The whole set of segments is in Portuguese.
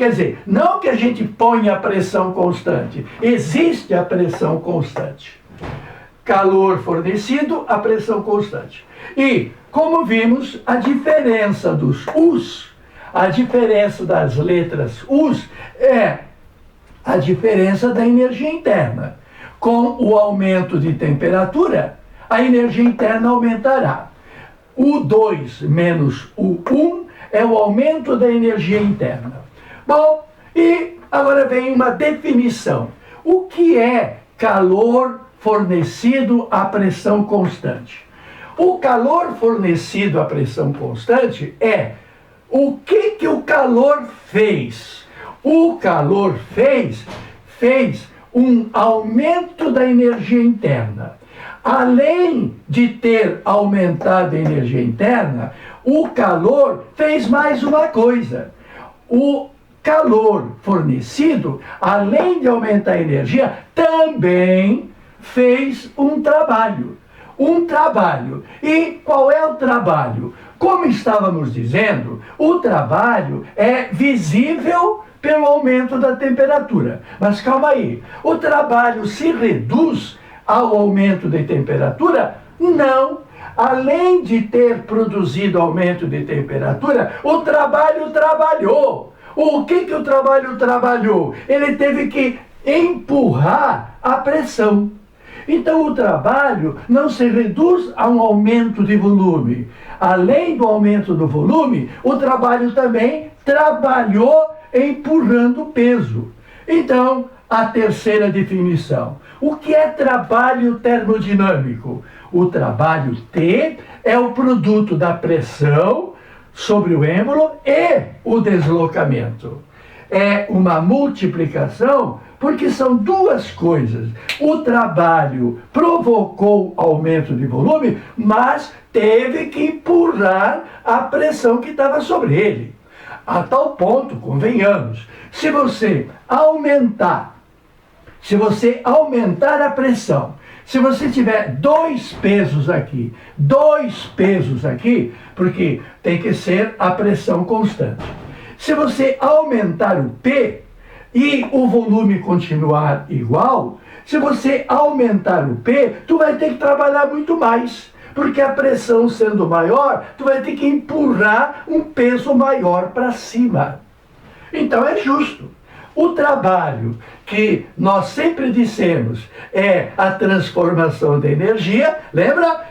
Quer dizer, não que a gente ponha a pressão constante, existe a pressão constante. Calor fornecido, a pressão constante. E, como vimos, a diferença dos U's, a diferença das letras U's é a diferença da energia interna. Com o aumento de temperatura, a energia interna aumentará. U2 menos U1 é o aumento da energia interna. Bom, e agora vem uma definição. O que é calor fornecido à pressão constante? O calor fornecido à pressão constante é o que o calor fez. O calor fez um aumento da energia interna. Além de ter aumentado a energia interna, o calor fez mais uma coisa. O calor fornecido, além de aumentar a energia, também fez um trabalho. Um trabalho. E qual é o trabalho? Como estávamos dizendo, o trabalho é visível pelo aumento da temperatura. Mas calma aí, o trabalho se reduz ao aumento de temperatura? Não. Além de ter produzido aumento de temperatura, o trabalho trabalhou. O que o trabalho trabalhou? Ele teve que empurrar a pressão. Então o trabalho não se reduz a um aumento de volume. Além do aumento do volume, o trabalho também trabalhou empurrando peso. Então, a terceira definição. O que é trabalho termodinâmico? O trabalho T é o produto da pressão sobre o êmbolo e o deslocamento. É uma multiplicação porque são duas coisas. O trabalho provocou aumento de volume, mas teve que empurrar a pressão que estava sobre ele. A tal ponto, convenhamos, se você aumentar a pressão, se você tiver dois pesos aqui, porque tem que ser a pressão constante. Se você aumentar o P e o volume continuar igual, se você aumentar o P, tu vai ter que trabalhar muito mais. Porque a pressão sendo maior, tu vai ter que empurrar um peso maior para cima. Então é justo. O trabalho que nós sempre dissemos é a transformação da energia, lembra?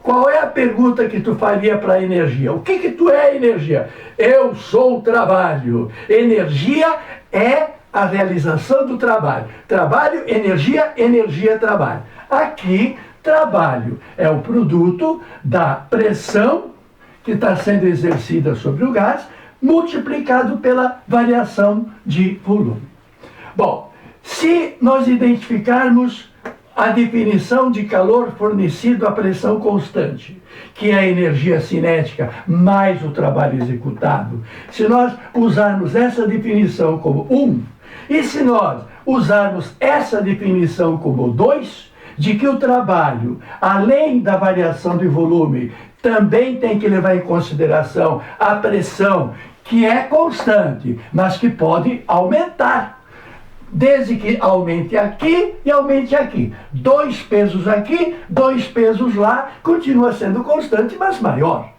Qual é a pergunta que tu faria para a energia? O que tu é energia? Eu sou o trabalho. Energia é a realização do trabalho. Trabalho, energia, energia, trabalho. Aqui, trabalho é o produto da pressão que está sendo exercida sobre o gás, multiplicado pela variação de volume. Bom, se nós identificarmos a definição de calor fornecido à pressão constante, que é a energia cinética mais o trabalho executado, se nós usarmos essa definição como 1, e se nós usarmos essa definição como 2, de que o trabalho, além da variação de volume, também tem que levar em consideração a pressão, que é constante, mas que pode aumentar. Desde que aumente aqui e aumente aqui. 2 pesos aqui, 2 pesos lá, continua sendo constante, mas maior.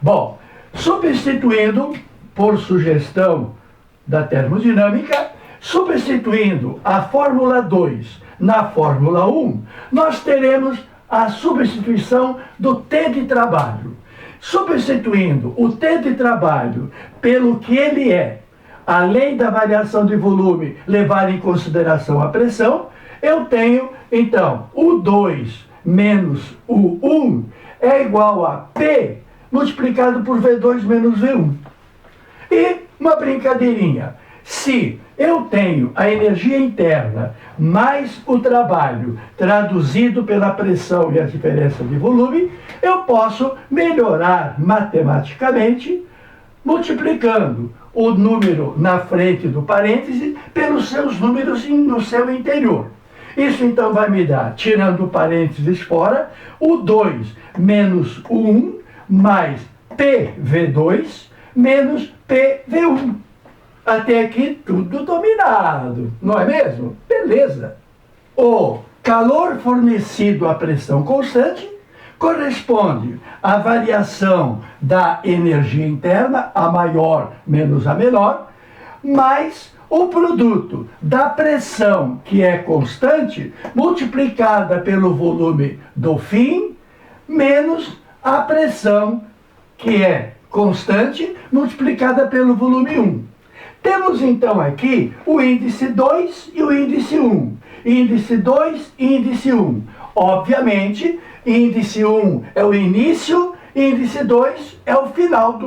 Bom, substituindo, por sugestão da termodinâmica, substituindo a fórmula 2 na fórmula 1, nós teremos a substituição do T de trabalho. Substituindo o T de trabalho pelo que ele é, além da variação de volume levar em consideração a pressão, eu tenho, então, U2 menos U1 é igual a P multiplicado por V2 menos V1. E uma brincadeirinha. Se eu tenho a energia interna mais o trabalho traduzido pela pressão e a diferença de volume, eu posso melhorar matematicamente multiplicando o número na frente do parêntese pelos seus números no seu interior. Isso então vai me dar, tirando parênteses fora, o 2 menos o 1 mais PV2 menos PV1. Até aqui tudo dominado, não é mesmo? Beleza. O calor fornecido à pressão constante corresponde à variação da energia interna, a maior menos a menor, mais o produto da pressão, que é constante, multiplicada pelo volume do fim, menos a pressão, que é constante, multiplicada pelo volume 1. Temos então aqui o índice 2 e o índice 1. Índice 2 e índice 1. Obviamente, índice 1 é o início, índice 2 é o final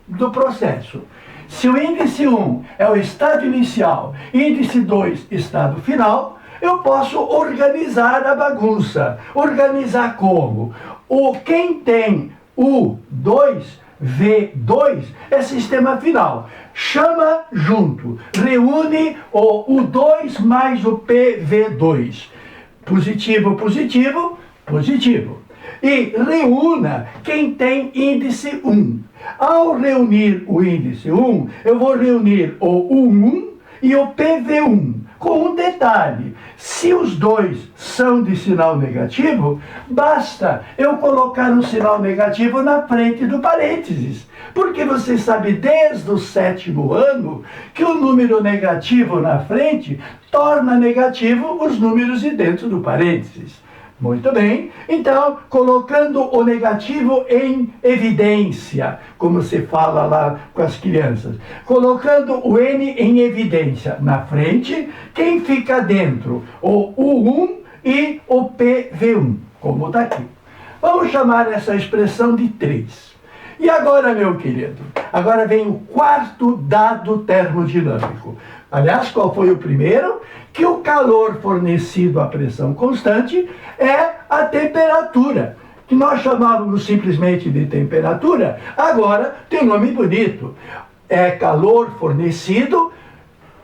do processo. Se o índice 1 é o estado inicial, índice 2, estado final, eu posso organizar a bagunça. Organizar como? Quem tem o 2, V2 é sistema final. Chama junto, reúne o 2 mais o PV2. Positivo, positivo, positivo. E reúna quem tem índice 1. Ao reunir o índice 1, eu vou reunir o U1 e o PV1. Com um detalhe, se os dois são de sinal negativo, basta eu colocar um sinal negativo na frente do parênteses. Porque você sabe desde o 7º ano que o número negativo na frente torna negativo os números de dentro do parênteses. Muito bem, então, colocando o negativo em evidência, como se fala lá com as crianças. Colocando o N em evidência na frente, quem fica dentro? O U1 e o PV1, como está aqui. Vamos chamar essa expressão de 3. E agora, meu querido, agora vem o quarto dado termodinâmico. Aliás, qual foi o primeiro? Que o calor fornecido à pressão constante é a temperatura, que nós chamávamos simplesmente de temperatura, agora tem um nome bonito. É calor fornecido,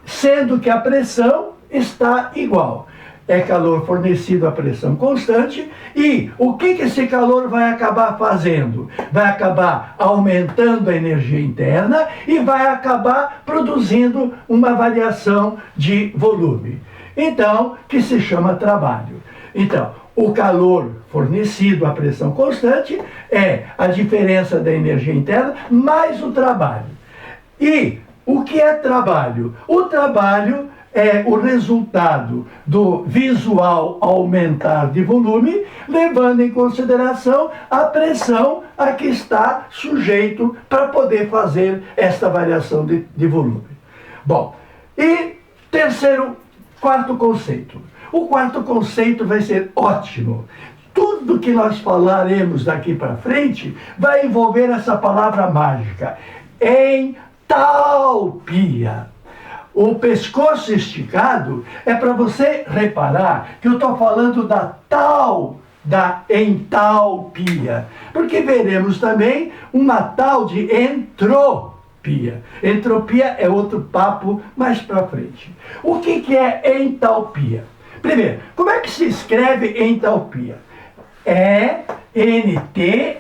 sendo que a pressão está igual. É calor fornecido à pressão constante, e o que esse calor vai acabar fazendo? Vai acabar aumentando a energia interna e vai acabar produzindo uma variação de volume. Então, que se chama trabalho. Então, o calor fornecido à pressão constante é a diferença da energia interna mais o trabalho. E o que é trabalho? O trabalho é o resultado do visual aumentar de volume, levando em consideração a pressão a que está sujeito para poder fazer esta variação de volume. Bom, e quarto conceito. O quarto conceito vai ser ótimo. Tudo que nós falaremos daqui para frente vai envolver essa palavra mágica, entalpia. O pescoço esticado é para você reparar que eu estou falando da entalpia. Porque veremos também uma tal de entropia. Entropia é outro papo mais para frente. O que é entalpia? Primeiro, como é que se escreve entalpia? É N-T-A-L-P-I-A.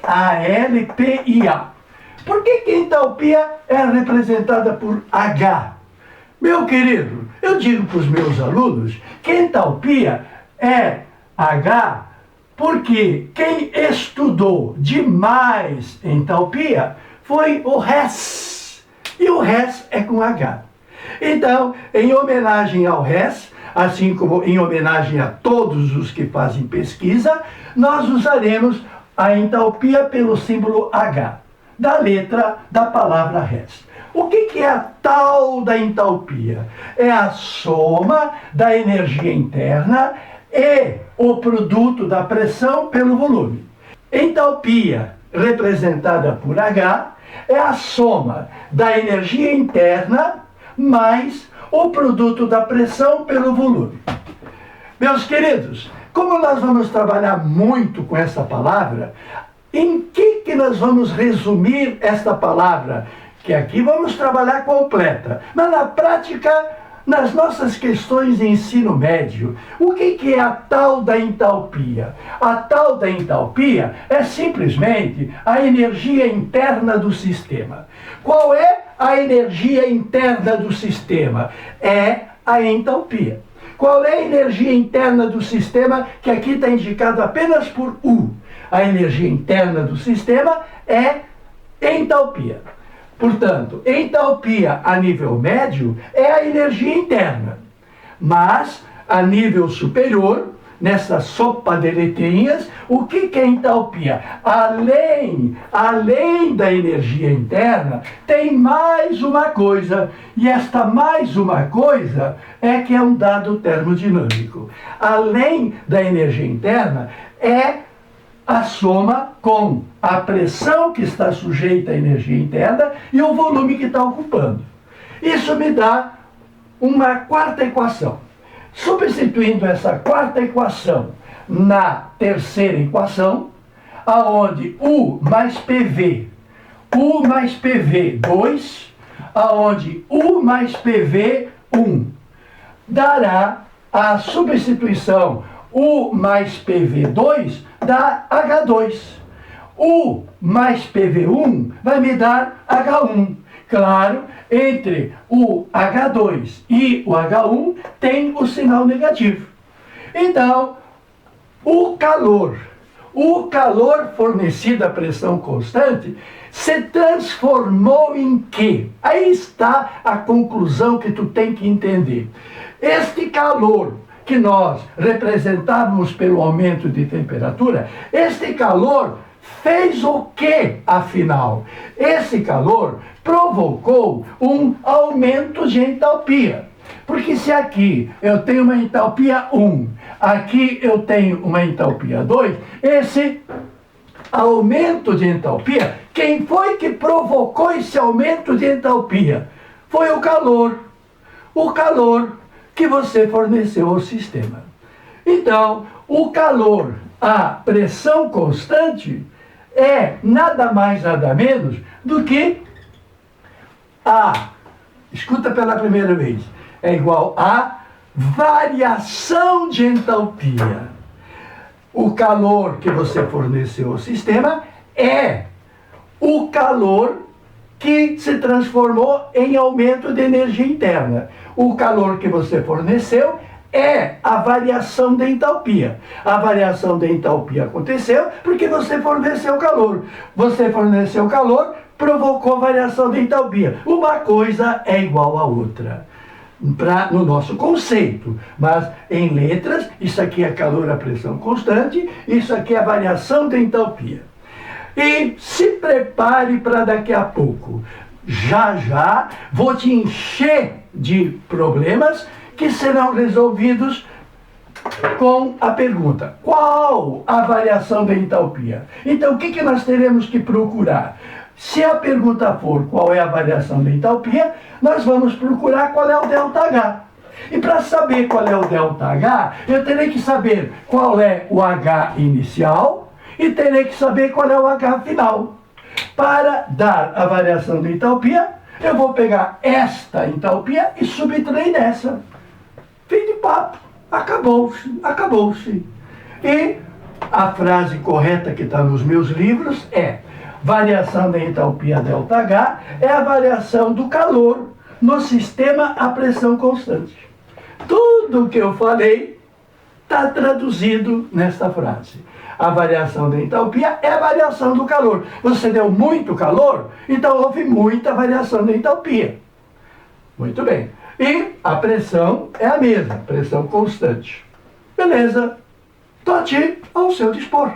Por que entalpia é representada por H? Meu querido, eu digo para os meus alunos que entalpia é H porque quem estudou demais entalpia foi o Hess. E o Hess é com H. Então, em homenagem ao Hess, assim como em homenagem a todos os que fazem pesquisa, nós usaremos a entalpia pelo símbolo H, da letra da palavra Hess. O que é a tal da entalpia? É a soma da energia interna e o produto da pressão pelo volume. Entalpia, representada por H, é a soma da energia interna mais o produto da pressão pelo volume. Meus queridos, como nós vamos trabalhar muito com essa palavra, em que nós vamos resumir esta palavra? Que aqui vamos trabalhar completa, mas na prática, nas nossas questões de ensino médio, o que é a tal da entalpia? A tal da entalpia é simplesmente a energia interna do sistema. Qual é a energia interna do sistema? É a entalpia. Qual é a energia interna do sistema, que aqui está indicado apenas por U? A energia interna do sistema é entalpia. Portanto, entalpia a nível médio é a energia interna. Mas, a nível superior, nessa sopa de letrinhas, o que é entalpia? Além da energia interna, tem mais uma coisa. E esta mais uma coisa é que é um dado termodinâmico. Além da energia interna, é a soma com a pressão que está sujeita à energia interna e o volume que está ocupando. Isso me dá uma quarta equação. Substituindo essa quarta equação na terceira equação, aonde U mais PV 2, aonde U mais PV 1, dará a substituição U mais PV2 dá H2. U mais PV1 vai me dar H1. Claro, entre o H2 e o H1 tem o sinal negativo. Então, o calor fornecido a pressão constante se transformou em quê? Aí está a conclusão que tu tem que entender. Este calor que nós representávamos pelo aumento de temperatura, este calor fez o que, afinal? Esse calor provocou um aumento de entalpia. Porque se aqui eu tenho uma entalpia 1, aqui eu tenho uma entalpia 2, esse aumento de entalpia, quem foi que provocou esse aumento de entalpia? Foi o calor. O calor que você forneceu ao sistema. Então, o calor a pressão constante é nada mais, nada menos do que escuta pela primeira vez, é igual a variação de entalpia. O calor que você forneceu ao sistema é o calor que se transformou em aumento de energia interna. O calor que você forneceu é a variação da entalpia. A variação da entalpia aconteceu porque você forneceu calor. Você forneceu calor, provocou variação da entalpia. Uma coisa é igual à outra, no nosso conceito. Mas em letras, isso aqui é calor a pressão constante, isso aqui é a variação da entalpia. E se prepare para daqui a pouco. Já vou te encher de problemas que serão resolvidos com a pergunta: qual a variação da entalpia? Então, o que nós teremos que procurar? Se a pergunta for qual é a variação da entalpia, nós vamos procurar qual é o ΔH. E para saber qual é o ΔH, eu terei que saber qual é o H inicial e terei que saber qual é o H final. Para dar a variação da entalpia, eu vou pegar esta entalpia e subtrair dessa. Fim de papo. Acabou-se. E a frase correta que está nos meus livros é: variação da entalpia ΔH é a variação do calor no sistema a pressão constante. Tudo o que eu falei está traduzido nesta frase. A variação da entalpia é a variação do calor. Você deu muito calor, então houve muita variação da entalpia. Muito bem. E a pressão é a mesma, pressão constante. Beleza? Estou aqui ao seu dispor.